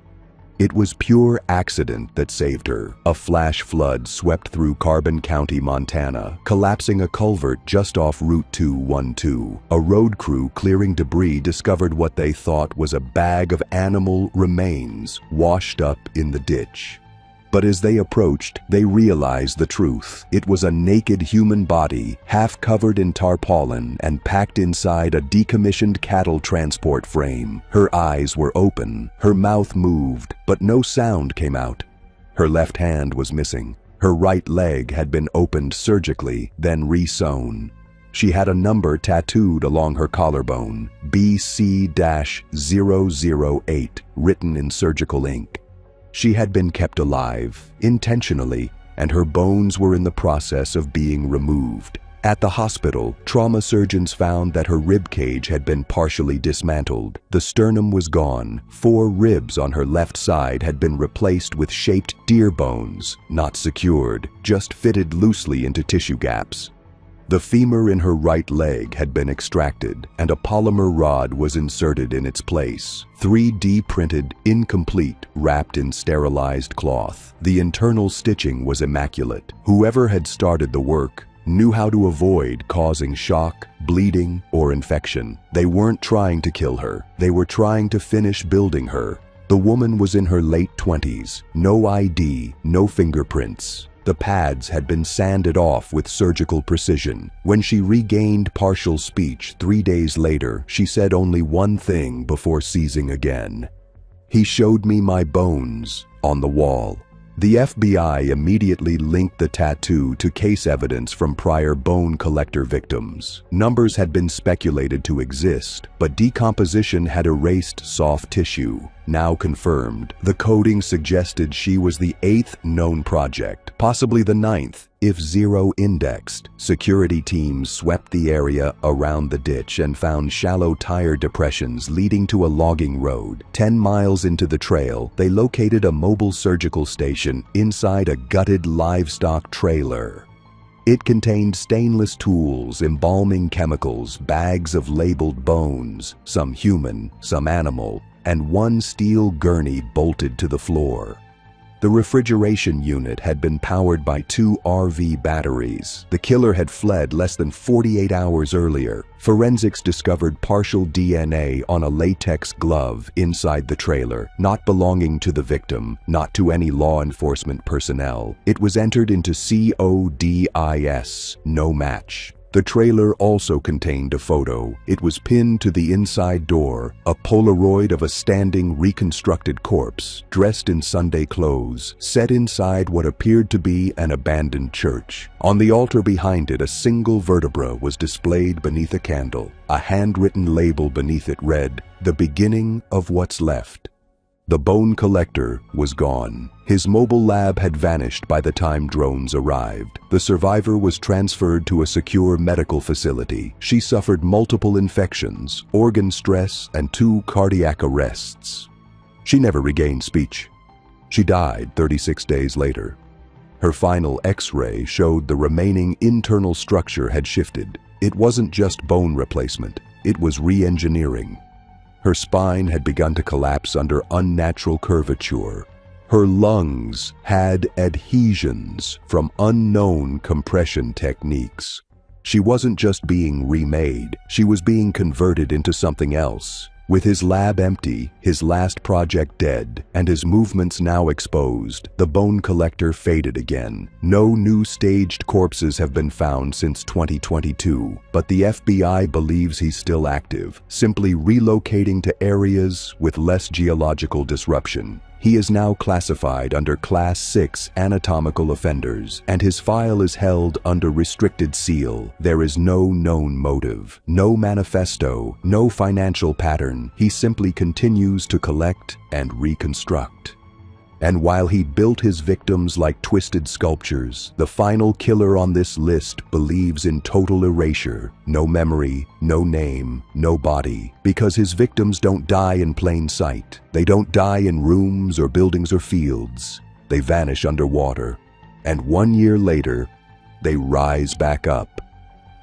S1: It was pure accident that saved her. A flash flood swept through Carbon County, Montana, collapsing a culvert just off Route 212. A road crew clearing debris discovered what they thought was a bag of animal remains washed up in the ditch. But as they approached, they realized the truth. It was a naked human body, half covered in tarpaulin and packed inside a decommissioned cattle transport frame. Her eyes were open, her mouth moved, but no sound came out. Her left hand was missing. Her right leg had been opened surgically, then re-sewn. She had a number tattooed along her collarbone, BC-008, written in surgical ink. She had been kept alive, intentionally, and her bones were in the process of being removed. At the hospital, trauma surgeons found that her rib cage had been partially dismantled. The sternum was gone. 4 ribs on her left side had been replaced with shaped deer bones, not secured, just fitted loosely into tissue gaps. The femur in her right leg had been extracted, and a polymer rod was inserted in its place. 3D printed, incomplete, wrapped in sterilized cloth. The internal stitching was immaculate. Whoever had started the work knew how to avoid causing shock, bleeding, or infection. They weren't trying to kill her. They were trying to finish building her. The woman was in her late 20s. No ID, no fingerprints. The pads had been sanded off with surgical precision. When she regained partial speech 3 days later, she said only one thing before seizing again. "He showed me my bones on the wall." The FBI immediately linked the tattoo to case evidence from prior bone collector victims. Numbers had been speculated to exist, but decomposition had erased soft tissue. Now confirmed, the coding suggested she was the 8th known project, possibly the 9th, if zero indexed. Security teams swept the area around the ditch and found shallow tire depressions leading to a logging road. 10 miles into the trail, they located a mobile surgical station inside a gutted livestock trailer. It contained stainless tools, embalming chemicals, bags of labeled bones, some human, some animal, and one steel gurney bolted to the floor. The refrigeration unit had been powered by 2 RV batteries. The killer had fled less than 48 hours earlier. Forensics discovered partial DNA on a latex glove inside the trailer, not belonging to the victim, not to any law enforcement personnel. It was entered into CODIS, no match. The trailer also contained a photo. It was pinned to the inside door, a Polaroid of a standing, reconstructed corpse, dressed in Sunday clothes, set inside what appeared to be an abandoned church. On the altar behind it, a single vertebra was displayed beneath a candle. A handwritten label beneath it read, "The beginning of what's left." The bone collector was gone. His mobile lab had vanished by the time drones arrived. The survivor was transferred to a secure medical facility. She suffered multiple infections, organ stress, and 2 cardiac arrests. She never regained speech. She died 36 days later. Her final X-ray showed the remaining internal structure had shifted. It wasn't just bone replacement, it was re-engineering. Her spine had begun to collapse under unnatural curvature. Her lungs had adhesions from unknown compression techniques. She wasn't just being remade, she was being converted into something else. With his lab empty, his last project dead, and his movements now exposed, the bone collector faded again. No new staged corpses have been found since 2022, but the FBI believes he's still active, simply relocating to areas with less geological disruption. He is now classified under Class 6 anatomical offenders, and his file is held under restricted seal. There is no known motive, no manifesto, no financial pattern. He simply continues to collect and reconstruct. And while he built his victims like twisted sculptures, the final killer on this list believes in total erasure. No memory, no name, no body. Because his victims don't die in plain sight. They don't die in rooms or buildings or fields. They vanish underwater. And 1 year later, they rise back up.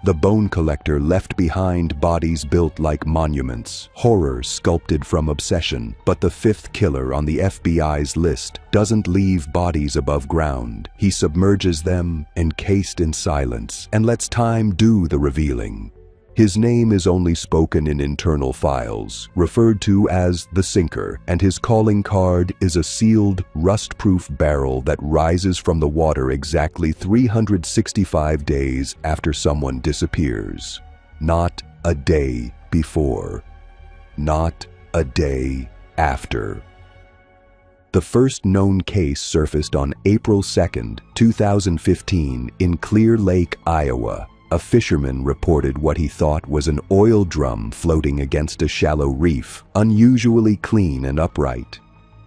S1: The bone collector left behind bodies built like monuments, horror sculpted from obsession. But the 5th killer on the FBI's list doesn't leave bodies above ground. He submerges them, encased in silence, and lets time do the revealing. His name is only spoken in internal files, referred to as the Sinker, and his calling card is a sealed, rust-proof barrel that rises from the water exactly 365 days after someone disappears. Not a day before. Not a day after. The first known case surfaced on April 2, 2015 in Clear Lake, Iowa. A fisherman reported what he thought was an oil drum floating against a shallow reef, unusually clean and upright.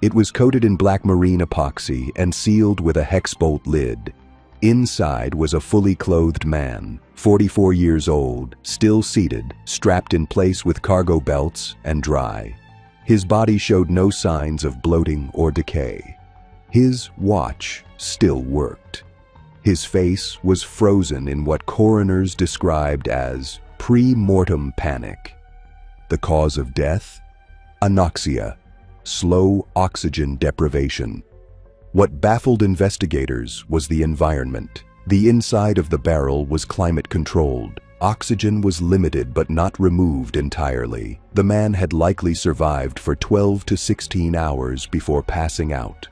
S1: It was coated in black marine epoxy and sealed with a hex bolt lid. Inside was a fully clothed man, 44 years old, still seated, strapped in place with cargo belts and dry. His body showed no signs of bloating or decay. His watch still worked. His face was frozen in what coroners described as pre-mortem panic. The cause of death? Anoxia, slow oxygen deprivation. What baffled investigators was the environment. The inside of the barrel was climate-controlled. Oxygen was limited but not removed entirely. The man had likely survived for 12 to 16 hours before passing out.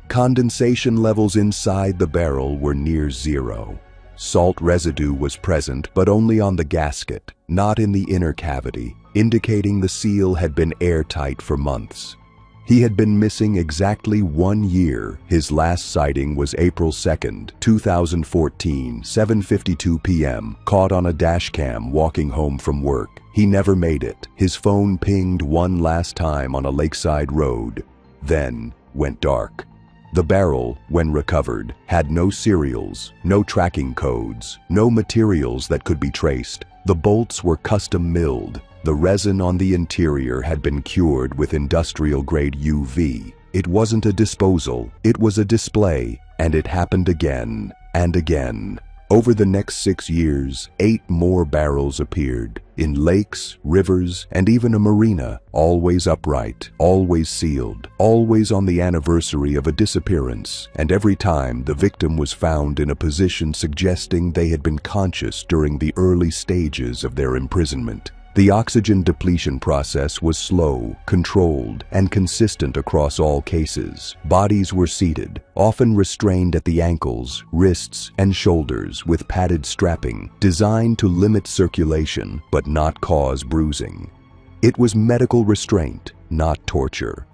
S1: Condensation levels inside the barrel were near zero. Salt residue was present, but only on the gasket, not in the inner cavity, indicating the seal had been airtight for months. He had been missing exactly 1 year. His last sighting was April 2nd, 2014, 7:52 p.m., caught on a dashcam walking home from work. He never made it. His phone pinged one last time on a lakeside road, then went dark. The barrel, when recovered, had no serials, no tracking codes, no materials that could be traced. The bolts were custom milled. The resin on the interior had been cured with industrial-grade UV. It wasn't a disposal, it was a display, and it happened again and again. Over the next 6 years, 8 more barrels appeared, in lakes, rivers, and even a marina, always upright, always sealed, always on the anniversary of a disappearance, and every time the victim was found in a position suggesting they had been conscious during the early stages of their imprisonment. The oxygen depletion process was slow, controlled, and consistent across all cases. Bodies were seated, often restrained at the ankles, wrists, and shoulders with padded strapping, designed to limit circulation but not cause bruising. It was medical restraint, not torture.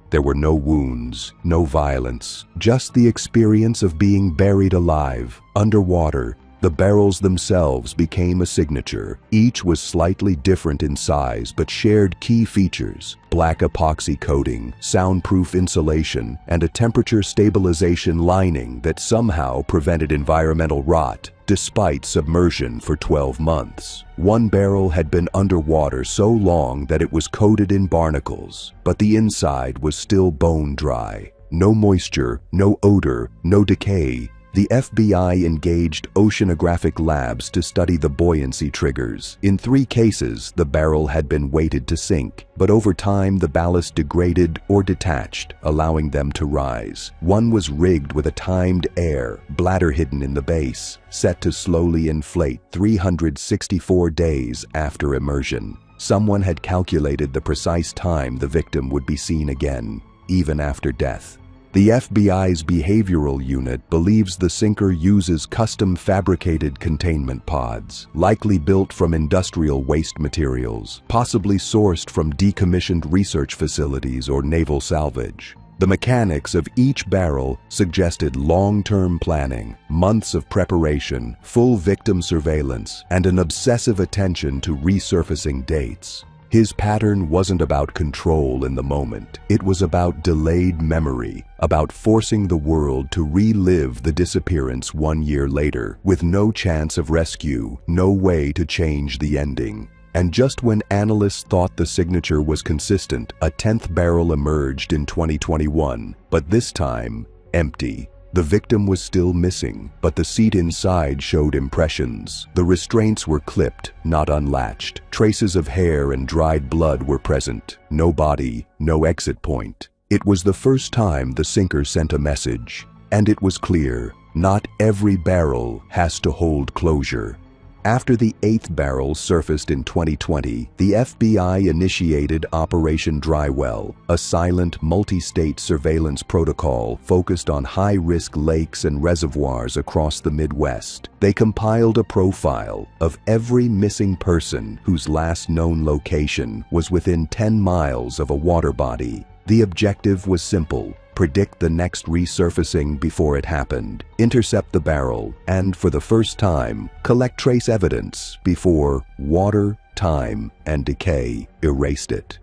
S1: There were no wounds, no violence, just the experience of being buried alive, underwater. The barrels themselves became a signature. Each was slightly different in size but shared key features: black epoxy coating, soundproof insulation, and a temperature stabilization lining that somehow prevented environmental rot, despite submersion for 12 months. One barrel had been underwater so long that it was coated in barnacles, but the inside was still bone dry. No moisture, no odor, no decay. The FBI engaged oceanographic labs to study the buoyancy triggers. In 3 cases, the barrel had been weighted to sink, but over time the ballast degraded or detached, allowing them to rise. One was rigged with a timed air bladder hidden in the base, set to slowly inflate 364 days after immersion. Someone had calculated the precise time the victim would be seen again, even after death. The FBI's behavioral unit believes the sinker uses custom fabricated containment pods, likely built from industrial waste materials, possibly sourced from decommissioned research facilities or naval salvage. The mechanics of each barrel suggested long-term planning, months of preparation, full victim surveillance, and an obsessive attention to resurfacing dates. His pattern wasn't about control in the moment. It was about delayed memory, about forcing the world to relive the disappearance 1 year later, with no chance of rescue, no way to change the ending. And just when analysts thought the signature was consistent, a 10th barrel emerged in 2021, but this time, empty. The victim was still missing, but the seat inside showed impressions. The restraints were clipped, not unlatched. Traces of hair and dried blood were present. No body, no exit point. It was the first time the sinker sent a message, and it was clear: not every barrel has to hold closure. After the 8th barrel surfaced in 2020, the FBI initiated Operation Drywell, a silent, multi-state surveillance protocol focused on high-risk lakes and reservoirs across the Midwest. They compiled a profile of every missing person whose last known location was within 10 miles of a water body. The objective was simple: predict the next resurfacing before it happened, intercept the barrel, and for the first time, collect trace evidence before water, time, and decay erased it.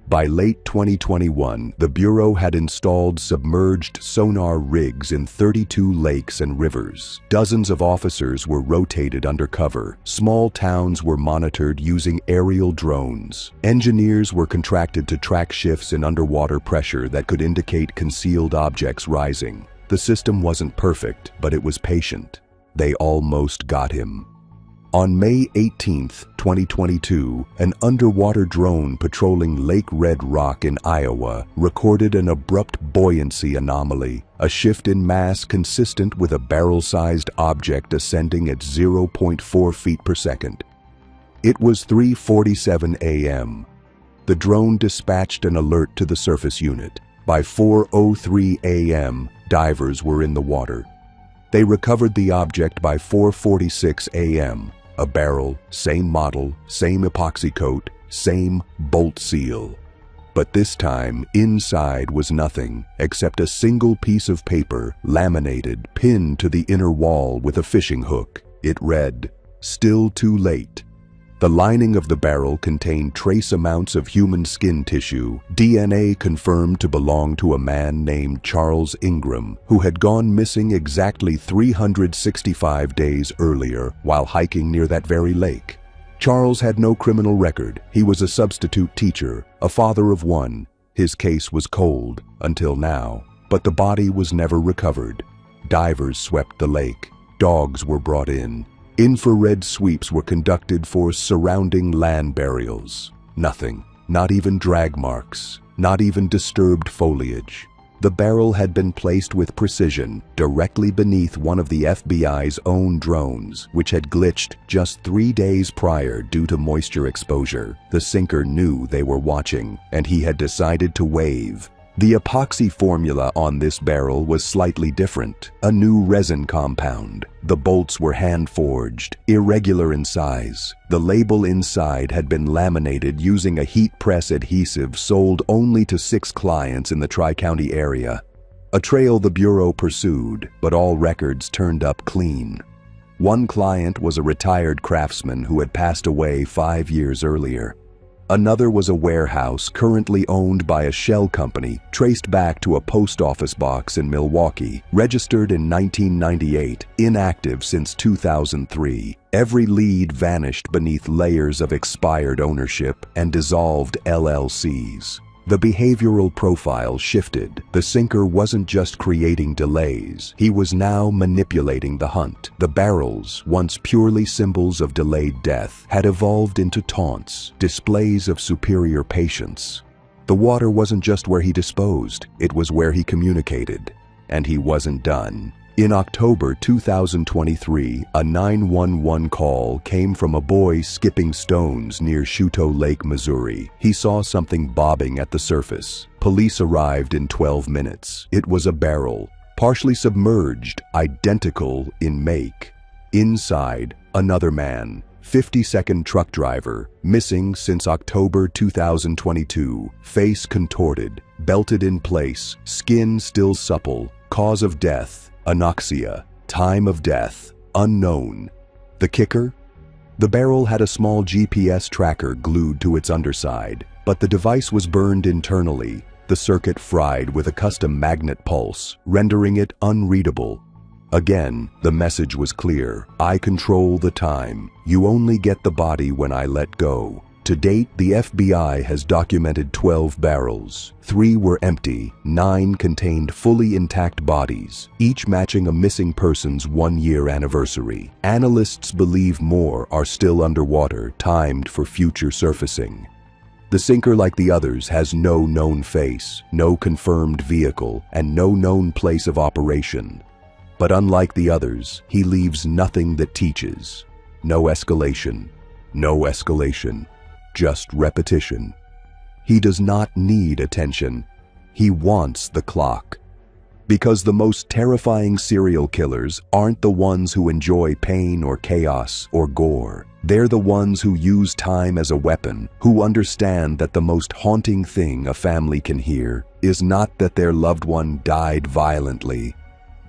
S1: By late 2021, the Bureau had installed submerged sonar rigs in 32 lakes and rivers. Dozens of officers were rotated undercover. Small towns were monitored using aerial drones. Engineers were contracted to track shifts in underwater pressure that could indicate concealed objects rising. The system wasn't perfect, but it was patient. They almost got him. On May 18, 2022, an underwater drone patrolling Lake Red Rock in Iowa recorded an abrupt buoyancy anomaly, a shift in mass consistent with a barrel-sized object ascending at 0.4 feet per second. It was 3:47 a.m. The drone dispatched an alert to the surface unit. By 4:03 a.m., divers were in the water. They recovered the object by 4:46 a.m. A barrel, same model, same epoxy coat, same bolt seal. But this time, inside was nothing except a single piece of paper, laminated, pinned to the inner wall with a fishing hook. It read, "Still too late." The lining of the barrel contained trace amounts of human skin tissue, DNA confirmed to belong to a man named Charles Ingram, who had gone missing exactly 365 days earlier while hiking near that very lake. Charles had no criminal record. He was a substitute teacher, a father of one. His case was cold, until now. But the body was never recovered. Divers swept the lake. Dogs were brought in. Infrared sweeps were conducted for surrounding land burials. Nothing, not even drag marks, not even disturbed foliage. The barrel had been placed with precision directly beneath one of the FBI's own drones, which had glitched just 3 days prior due to moisture exposure. The sinker knew they were watching, and he had decided to wave. The epoxy formula on this barrel was slightly different, a new resin compound. The bolts were hand-forged, irregular in size. The label inside had been laminated using a heat press adhesive sold only to 6 clients in the Tri-County area. A trail the Bureau pursued, but all records turned up clean. One client was a retired craftsman who had passed away 5 years earlier. Another was a warehouse currently owned by a shell company traced back to a post office box in Milwaukee, registered in 1998, inactive since 2003. Every lead vanished beneath layers of expired ownership and dissolved LLCs. The behavioral profile shifted. The sinker wasn't just creating delays. He was now manipulating the hunt. The barrels, once purely symbols of delayed death, had evolved into taunts, displays of superior patience. The water wasn't just where he disposed, it was where he communicated. And he wasn't done. In October 2023, a 911 call came from a boy skipping stones near Chouteau Lake, Missouri. He saw something bobbing at the surface. Police arrived in 12 minutes. It was a barrel, partially submerged, identical in make. Inside, another man, 52nd truck driver, missing since October 2022, face contorted, belted in place, skin still supple, cause of death, anoxia, time of death, unknown. The kicker? The barrel had a small GPS tracker glued to its underside, but the device was burned internally, the circuit fried with a custom magnet pulse, rendering it unreadable. Again, the message was clear. I control the time. You only get the body when I let go. To date, the FBI has documented 12 barrels. 3 were empty, 9 contained fully intact bodies, each matching a missing person's 1-year anniversary. Analysts believe more are still underwater, timed for future surfacing. The sinker, like the others, has no known face, no confirmed vehicle, and no known place of operation. But unlike the others, he leaves nothing that teaches. No escalation. No escalation. Just repetition. He does not need attention. He wants the clock. Because the most terrifying serial killers aren't the ones who enjoy pain or chaos or gore. They're the ones who use time as a weapon, who understand that the most haunting thing a family can hear is not that their loved one died violently,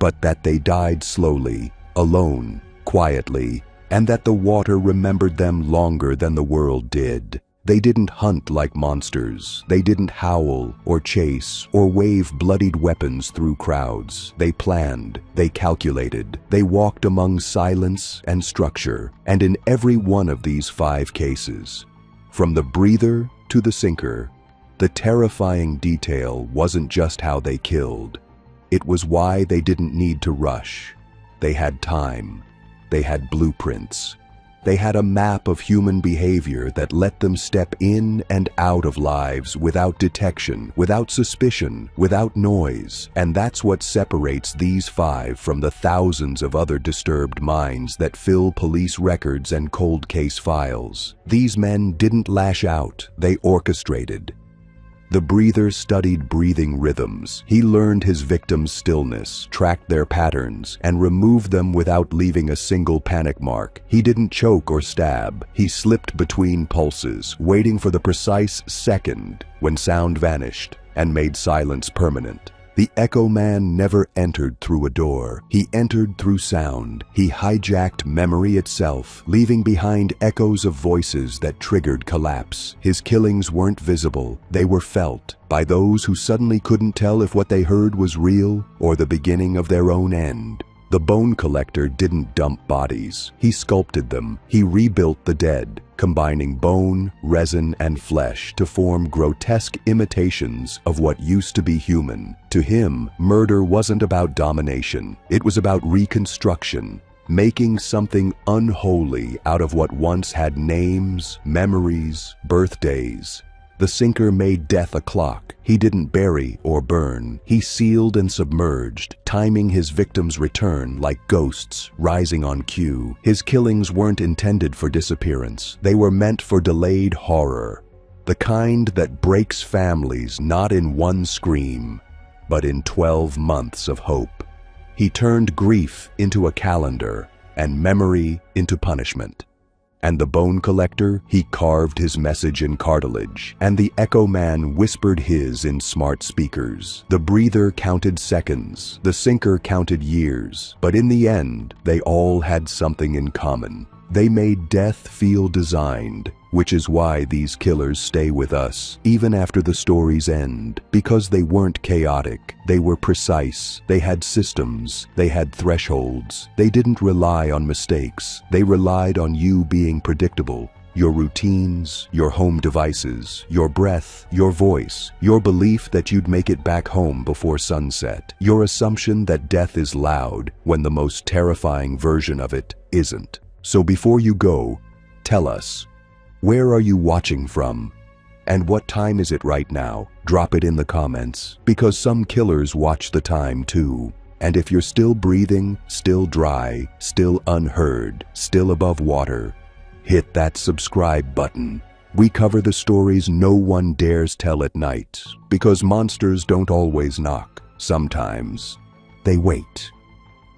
S1: but that they died slowly, alone, quietly, and that the water remembered them longer than the world did. They didn't hunt like monsters. They didn't howl or chase or wave bloodied weapons through crowds. They planned. They calculated. They walked among silence and structure. And in every one of these 5 cases, from the breather to the sinker, the terrifying detail wasn't just how they killed. It was why they didn't need to rush. They had time. They had blueprints. They had a map of human behavior that let them step in and out of lives without detection, without suspicion, without noise. And that's what separates these 5 from the thousands of other disturbed minds that fill police records and cold case files. These men didn't lash out, they orchestrated. The breather studied breathing rhythms. He learned his victims' stillness, tracked their patterns, and removed them without leaving a single panic mark. He didn't choke or stab. He slipped between pulses, waiting for the precise second when sound vanished and made silence permanent. The Echo Man never entered through a door. He entered through sound. He hijacked memory itself, leaving behind echoes of voices that triggered collapse. His killings weren't visible. They were felt by those who suddenly couldn't tell if what they heard was real or the beginning of their own end. The bone collector didn't dump bodies. He sculpted them. He rebuilt the dead, combining bone, resin, and flesh to form grotesque imitations of what used to be human. To him, murder wasn't about domination. It was about reconstruction, making something unholy out of what once had names, memories, birthdays. The sinker made death a clock. He didn't bury or burn. He sealed and submerged, timing his victims' return like ghosts rising on cue. His killings weren't intended for disappearance. They were meant for delayed horror, the kind that breaks families not in one scream, but in 12 months of hope. He turned grief into a calendar and memory into punishment. And the bone collector, he carved his message in cartilage, and the Echo Man whispered his in smart speakers. The breather counted seconds, the sinker counted years, but in the end, they all had something in common. They made death feel designed, which is why these killers stay with us, even after the stories end, because they weren't chaotic. They were precise. They had systems. They had thresholds. They didn't rely on mistakes. They relied on you being predictable. Your routines, your home devices, your breath, your voice, your belief that you'd make it back home before sunset, your assumption that death is loud when the most terrifying version of it isn't. So before you go, tell us, where are you watching from? And what time is it right now? Drop it in the comments, because some killers watch the time too. And if you're still breathing, still dry, still unheard, still above water, hit that subscribe button. We cover the stories no one dares tell at night, because monsters don't always knock. Sometimes they wait.